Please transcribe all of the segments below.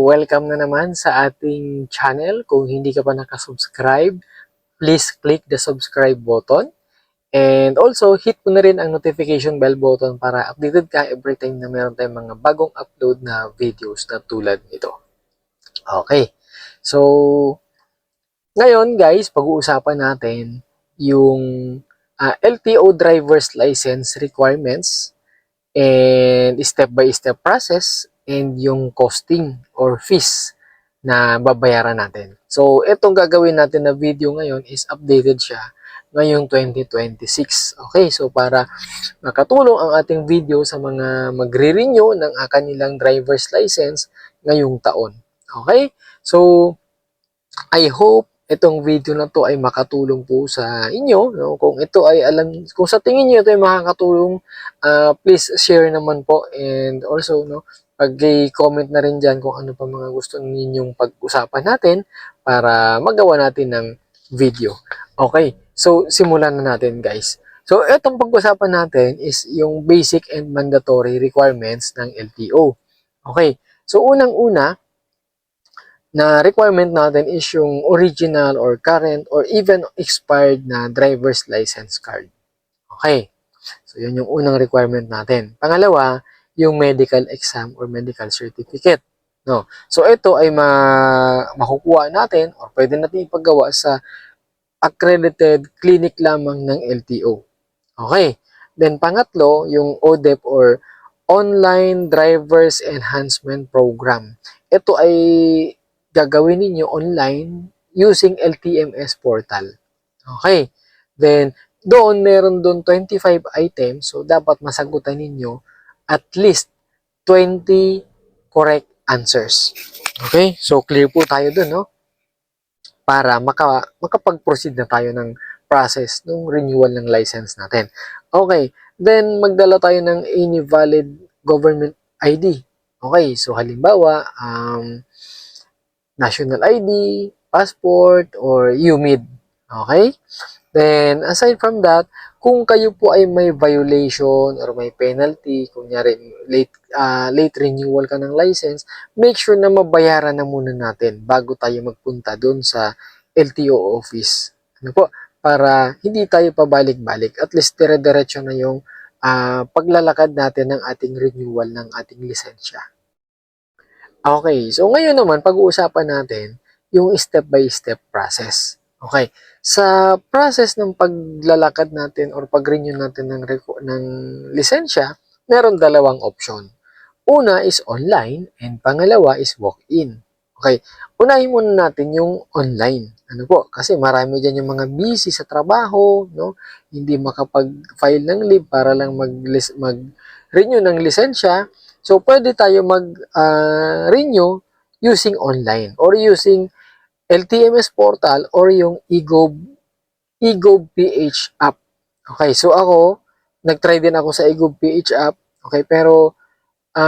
Welcome na naman sa ating channel. Kung hindi ka pa nakasubscribe, please click the subscribe button. And also, hit mo na rin ang notification bell button para updated ka every time na meron tayong mga bagong upload na videos na tulad nito. Okay. So, ngayon guys, pag-uusapan natin yung LTO driver's license requirements and step-by-step process and yung costing or fees na babayaran natin. So, itong gagawin natin na video ngayon is updated siya ngayong 2026. Okay, so para makatulong ang ating video sa mga magre-renew ng kanilang driver's license ngayong taon. Okay, so I hope itong video na to ay makatulong po sa inyo. No? Kung ito ay kung sa tingin niyo ito ay makakatulong, please share naman po. And also, no, pag-comment na rin dyan kung ano pa mga gusto ninyong pag-usapan natin para magawa natin ng video. Okay, so simulan na natin guys. So, itong pag-usapan natin is yung basic and mandatory requirements ng LTO. Okay, so unang-una, na requirement natin is yung original or current or even expired na driver's license card. Okay. So, yun yung unang requirement natin. Pangalawa, yung medical exam or medical certificate. No. So, ito ay makukuha natin or pwede natin ipagawa sa accredited clinic lamang ng LTO. Okay. Then, pangatlo, yung ODEP or Online Drivers Enhancement Program. Ito ay gagawin ninyo online using LTMS portal. Okay. Then, meron doon 25 items. So, dapat masagutan ninyo at least 20 correct answers. Okay. So, clear po tayo doon, no? Para makapag-proceed na tayo ng process ng renewal ng license natin. Okay. Then, magdala tayo ng any valid government ID. Okay. So, halimbawa, national ID, passport, or UMID. Okay? Then, aside from that, kung kayo po ay may violation or may penalty, kunyari late renewal ka ng license, make sure na mabayaran na muna natin bago tayo magpunta doon sa LTO office. Ano po? Para hindi tayo pabalik-balik. At least dire-diretso na yung paglalakad natin ng ating renewal ng ating lisensya. Okay, so ngayon naman pag-uusapan natin yung step-by-step process. Okay, sa process ng paglalakad natin or pag-renew natin ng lisensya, meron dalawang option. Una is online and pangalawa is walk-in. Okay, unahin muna natin yung online. Ano po? Kasi marami dyan yung mga busy sa trabaho, no? Hindi makapag-file ng leave para lang mag-renew ng lisensya. So, pwede tayo mag-renew using online or using LTMS portal or yung eGov.ph app. Okay, so ako, nag-try din ako sa eGov.ph app. Okay, pero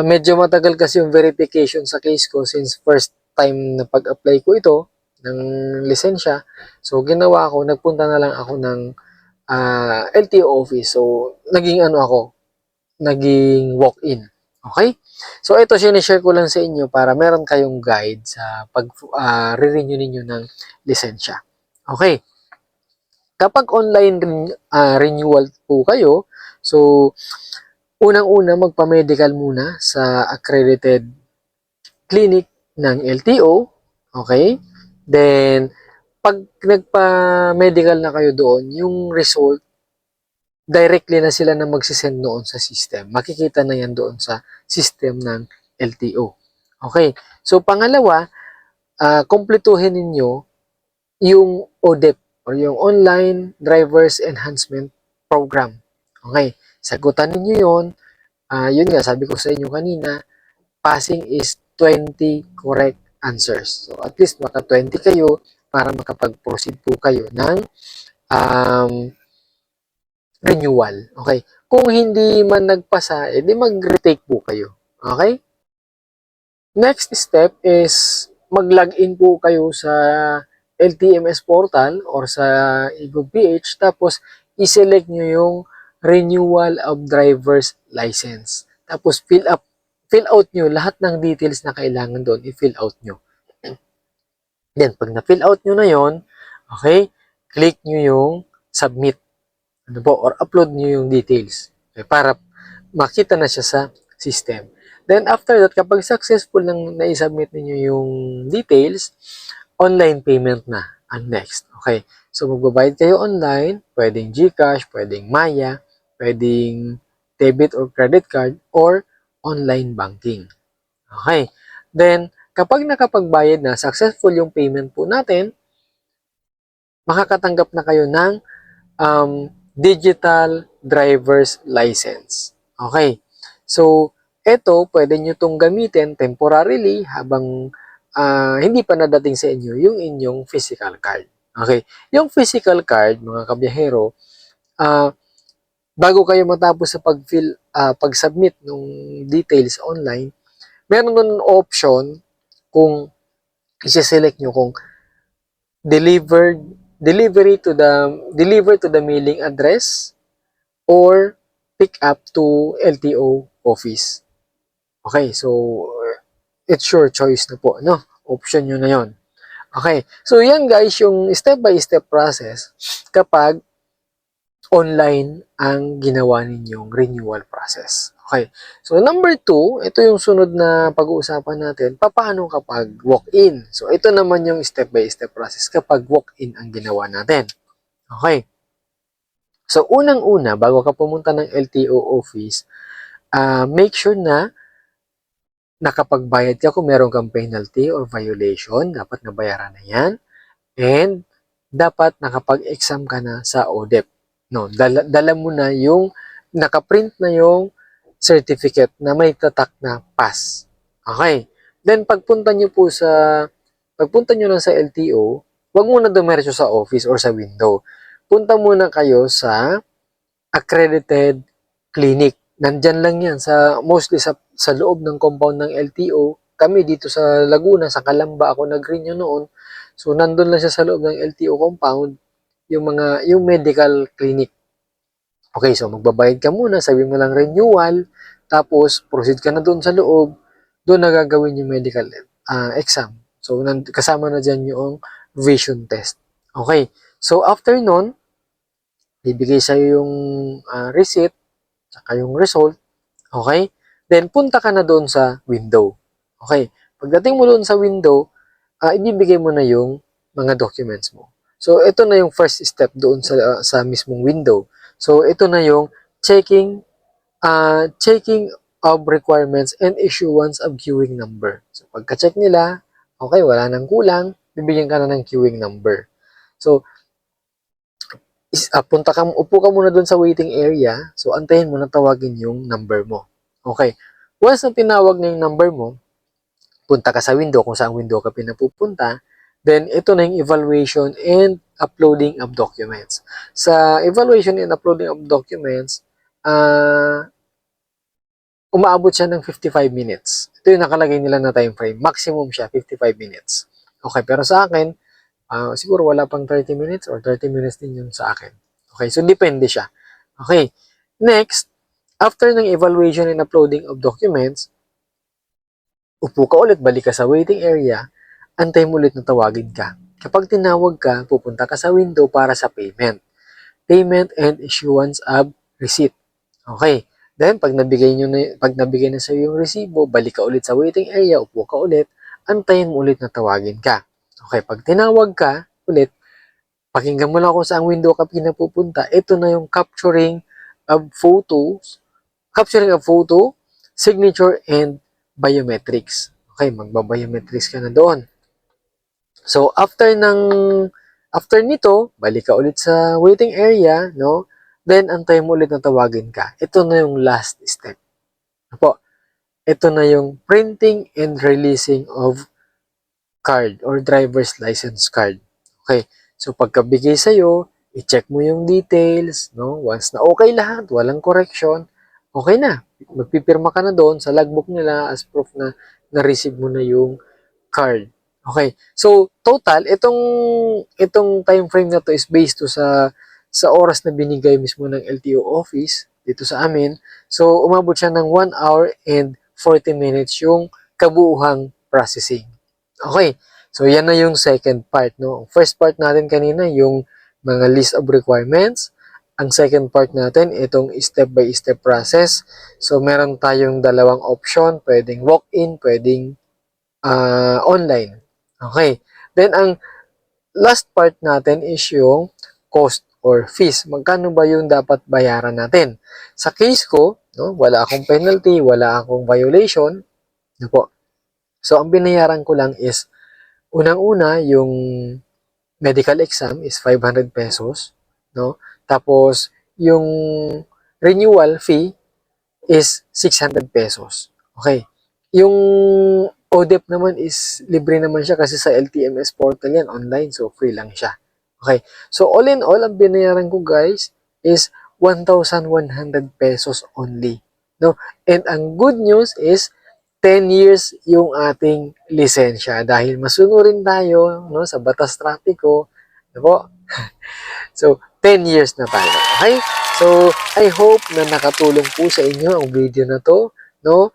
medyo matagal kasi yung verification sa case ko since first time na pag-apply ko ito ng lisensya. So, ginawa ko, nagpunta na lang ako ng LTO office. So, naging walk-in. Okay? So, ito sinishare ko lang sa inyo para meron kayong guide sa pag-renew ninyo ng lisensya. Okay. Kapag online renewal po kayo, so, unang-una magpa-medical muna sa accredited clinic ng LTO. Okay? Then, pag nagpa-medical na kayo doon, yung result, directly na sila na magsisend noon sa system. Makikita na yan doon sa system ng LTO. Okay. So, pangalawa, kumpletuhin ninyo yung ODEP or yung Online Drivers Enhancement Program. Okay. Sagutan ninyo yun. Yun nga, sabi ko sa inyo kanina, passing is 20 correct answers. So, at least maka 20 kayo para makapag-proceed po kayo ng renewal. Okay? Kung hindi man nagpasa, edi mag-retake po kayo. Okay? Next step is mag-login po kayo sa LTMS portal or sa eGov.ph tapos i-select nyo yung renewal of driver's license. Tapos fill fill out nyo lahat ng details na kailangan doon, i-fill out nyo. Then, pag na-fill out nyo na yon, okay, click nyo yung submit. Ano po, or upload nyo yung details. Okay, para makita na siya sa system. Then, after that, kapag successful nang na-submit ninyo yung details, online payment na ang next. Okay, so magbabayad kayo online, pwedeng GCash, pwedeng Maya, pwedeng debit or credit card, or online banking. Okay, then, kapag nakapagbayad na, successful yung payment po natin, makakatanggap na kayo ng digital driver's license. Okay. So, ito, pwede nyo itong gamitin temporarily habang hindi pa nadating sa inyo yung inyong physical card. Okay. Yung physical card, mga kabiyahero, bago kayo matapos sa pag-submit ng details online, meron nun option kung isi-select nyo kung deliver to the mailing address or pick up to LTO office. Okay, so it's your choice na po, no? Option nyo na yon. Okay, so yan guys, yung step-by-step process kapag online ang ginawa ninyong renewal process. Okay, so number 2, ito yung sunod na pag-uusapan natin, paano kapag walk-in. So ito naman yung step-by-step process kapag walk-in ang ginawa natin. Okay, so unang-una, bago ka pumunta ng LTO office, make sure na nakapagbayad ka kung meron kang penalty or violation, dapat nabayaran na yan. And dapat nakapag-exam ka na sa ODEP. No, dala mo na yung nakaprint na yung certificate na may tatak na pass. Okay. Then pagpunta nyo lang sa LTO, wag muna dumiretso sa office or sa window. Punta muna kayo sa accredited clinic. Nandyan lang yan mostly sa loob ng compound ng LTO. Kami dito sa Laguna, sa Calamba ako nag-renew noon. So nandun lang siya sa loob ng LTO compound yung medical clinic. Okay, so magbabayad ka muna, sabi mo lang renewal, tapos proceed ka na doon sa loob, doon na gagawin yung medical exam. So kasama na dyan yung vision test. Okay, so after nun, bibigay sa'yo yung receipt, saka yung result. Okay, then punta ka na doon sa window. Okay, pagdating mo doon sa window, ibibigay mo na yung mga documents mo. So, ito na yung first step doon sa mismong window. So, ito na yung checking of requirements and issuance of queuing number. So, pagka-check nila, okay, wala nang kulang, bibigyan ka na ng queuing number. So, upo ka muna doon sa waiting area. So, antayin mo na tawagin yung number mo. Okay. Once na tinawag na yung number mo, punta ka sa window kung saan window ka pinapupunta. Then, ito na yung evaluation and uploading of documents. Sa evaluation and uploading of documents, umaabot siya ng 55 minutes. Ito yung nakalagay nila na time frame. Maximum siya, 55 minutes. Okay, pero sa akin, siguro wala pang 30 minutes or 30 minutes din yun sa akin. Okay, so depende siya. Okay, next, after ng evaluation and uploading of documents, upo ka ulit, balik ka sa waiting area, antay mo ulit na tawagin ka. Kapag tinawag ka, pupunta ka sa window para sa payment. Payment and issuance of receipt. Okay. Then, pag nabigay na sa iyo yung resibo, balik ka ulit sa waiting area, upo ka ulit, antayin mo ulit na tawagin ka. Okay. Pag tinawag ka ulit, pakinggan mo lang kung saan window ka pinapupunta. Ito na yung capturing of photo, signature, and biometrics. Okay, magba-biometrics ka na doon. So, after nito, balik ka ulit sa waiting area, no? Then, antay mo ulit na tawagin ka. Ito na yung last step. Apo, ito na yung printing and releasing of card or driver's license card. Okay, so pagkabigay sa'yo, i-check mo yung details, no? Once na okay lahat, walang correction, okay na. Magpipirma ka na doon sa logbook nila as proof na na-receive mo na yung card. Okay. So, total, itong time frame na to is based to sa oras na binigay mismo ng LTO office dito sa amin. So, umabot siya ng 1 hour and 40 minutes yung kabuuhang processing. Okay, so yan na yung second part, no? First part natin kanina, yung mga list of requirements. Ang second part natin, itong step-by-step process. So, meron tayong dalawang option, pwedeng walk-in, pwedeng online. Okay, then ang last part natin is yung cost or fees. Magkano ba yung dapat bayaran natin? Sa case ko, no, wala akong penalty, wala akong violation. No po. So, ang binayaran ko lang is, unang-una, yung medical exam is 500 pesos. No? Tapos, yung renewal fee is 600 pesos. Okay. Yung ODEP naman is libre naman siya kasi sa LTMS portal yan, online. So, free lang siya. Okay. So, all in all, ang binayaran ko guys is 1,100 pesos only. No? And ang good news is 10 years yung ating lisensya dahil masunurin tayo no, sa batas trapiko. Ano po? So, 10 years na tayo. Okay? So, I hope na nakatulong po sa inyo ang video na to. No?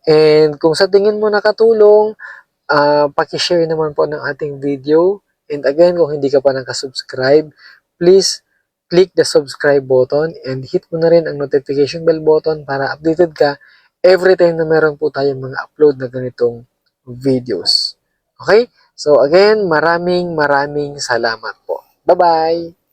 And kung sa tingin mo nakatulong, paki-share naman po ng ating video. And again, kung hindi ka pa nakasubscribe, please click the subscribe button and hit mo na rin ang notification bell button para updated ka every time na meron po tayong mga upload na ganitong videos. Okay? So again, maraming salamat po. Bye-bye!